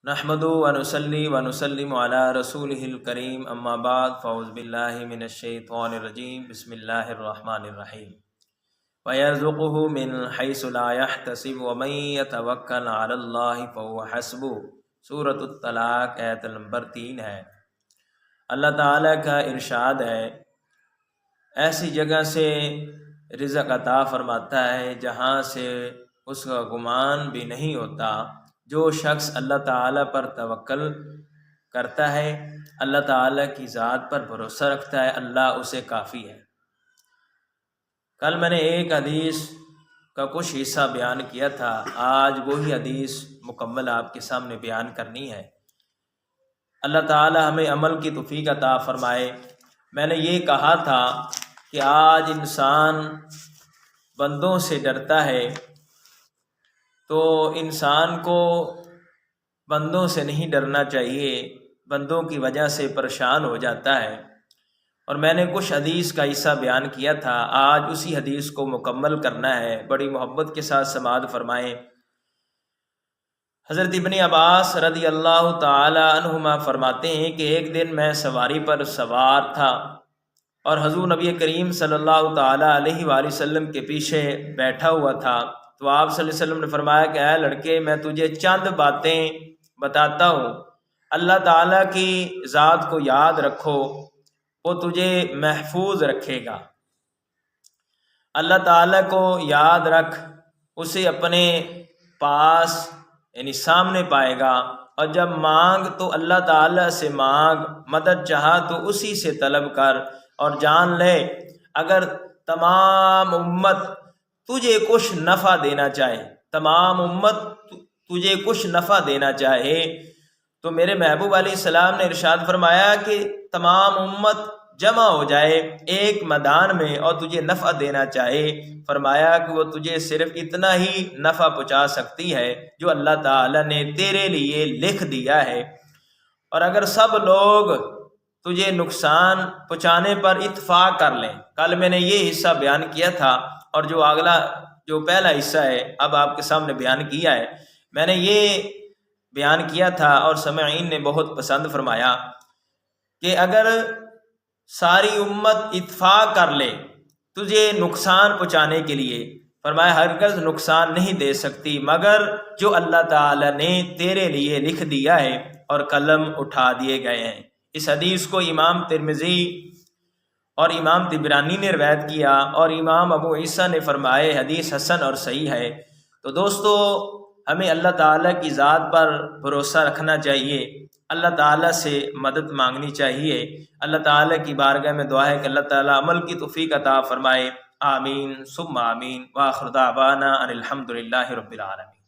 نحمدہ ونصلی ونسلم علی رسولہ الکریم اما بعد فاعوذ باللہ من الشیطان الرجیم بسم اللہ الرحمن الرحیم وَيَرْزُقُهُ مِنْ حَيْثُ لَا يَحْتَسِبُ وَمَنْ يَتَوَكَّلْ عَلَى اللَّهِ فَهُوَ حَسْبُهُ سورۃ الطلاق آیت نمبر 3 ہے۔ اللہ تعالیٰ کا ارشاد ہے، ایسی جگہ سے رزق عطا فرماتا ہے جہاں سے اس کا گمان بھی نہیں ہوتا۔ جو شخص اللہ تعالیٰ پر توکل کرتا ہے، اللہ تعالیٰ کی ذات پر بھروسہ رکھتا ہے، اللہ اسے کافی ہے۔ کل میں نے ایک حدیث کا کچھ حصہ بیان کیا تھا، آج وہی حدیث مکمل آپ کے سامنے بیان کرنی ہے۔ اللہ تعالیٰ ہمیں عمل کی توفیق عطا فرمائے۔ میں نے یہ کہا تھا کہ آج انسان بندوں سے ڈرتا ہے، تو انسان کو بندوں سے نہیں ڈرنا چاہیے، بندوں کی وجہ سے پریشان ہو جاتا ہے۔ اور میں نے کچھ حدیث کا حصہ بیان کیا تھا، آج اسی حدیث کو مکمل کرنا ہے۔ بڑی محبت کے ساتھ سماعت فرمائیں۔ حضرت ابن عباس رضی اللہ تعالی عنہما فرماتے ہیں کہ ایک دن میں سواری پر سوار تھا اور حضور نبی کریم صلی اللہ تعالی علیہ وآلہ وسلم کے پیچھے بیٹھا ہوا تھا، تو آپ صلی اللہ علیہ وسلم نے فرمایا کہ اے لڑکے، میں تجھے چند باتیں بتاتا ہوں، اللہ تعالیٰ کی ذات کو یاد رکھو، وہ تجھے محفوظ رکھے گا۔ اللہ تعالیٰ کو یاد رکھ، اسے اپنے پاس یعنی سامنے پائے گا، اور جب مانگ تو اللہ تعالیٰ سے مانگ، مدد چاہا تو اسی سے طلب کر، اور جان لے اگر تمام امت تجھے کچھ نفع دینا چاہے، تمام امت تجھے کچھ نفع دینا چاہے، تو میرے محبوب علیہ السلام نے ارشاد فرمایا کہ تمام امت جمع ہو جائے ایک میدان میں اور تجھے نفع دینا چاہے، فرمایا کہ وہ تجھے صرف اتنا ہی نفع پہنچا سکتی ہے جو اللہ تعالیٰ نے تیرے لیے لکھ دیا ہے، اور اگر سب لوگ تجھے نقصان پہنچانے پر اتفاق کر لیں۔ کل میں نے یہ حصہ بیان کیا تھا، اور جو پہلا حصہ ہے اب آپ کے سامنے بیان کیا ہے۔ میں نے یہ بیان کیا تھا اور سامعین نے بہت پسند فرمایا کہ اگر ساری امت اتفاق کر لے تجھے نقصان پہنچانے کے لیے، فرمایا ہرگز نقصان نہیں دے سکتی مگر جو اللہ تعالی نے تیرے لیے لکھ دیا ہے اور قلم اٹھا دیے گئے ہیں۔ اس حدیث کو امام ترمذی اور امام طبرانی نے روایت کیا، اور امام ابو عیسیٰ نے فرمائے حدیث حسن اور صحیح ہے۔ تو دوستو، ہمیں اللہ تعالیٰ کی ذات پر بھروسہ رکھنا چاہیے، اللہ تعالیٰ سے مدد مانگنی چاہیے۔ اللہ تعالیٰ کی بارگاہ میں دعا ہے کہ اللہ تعالیٰ عمل کی توفیق عطا فرمائے۔ آمین ثم آمین، وآخر دعوانا ان الحمد للہ رب العالمین۔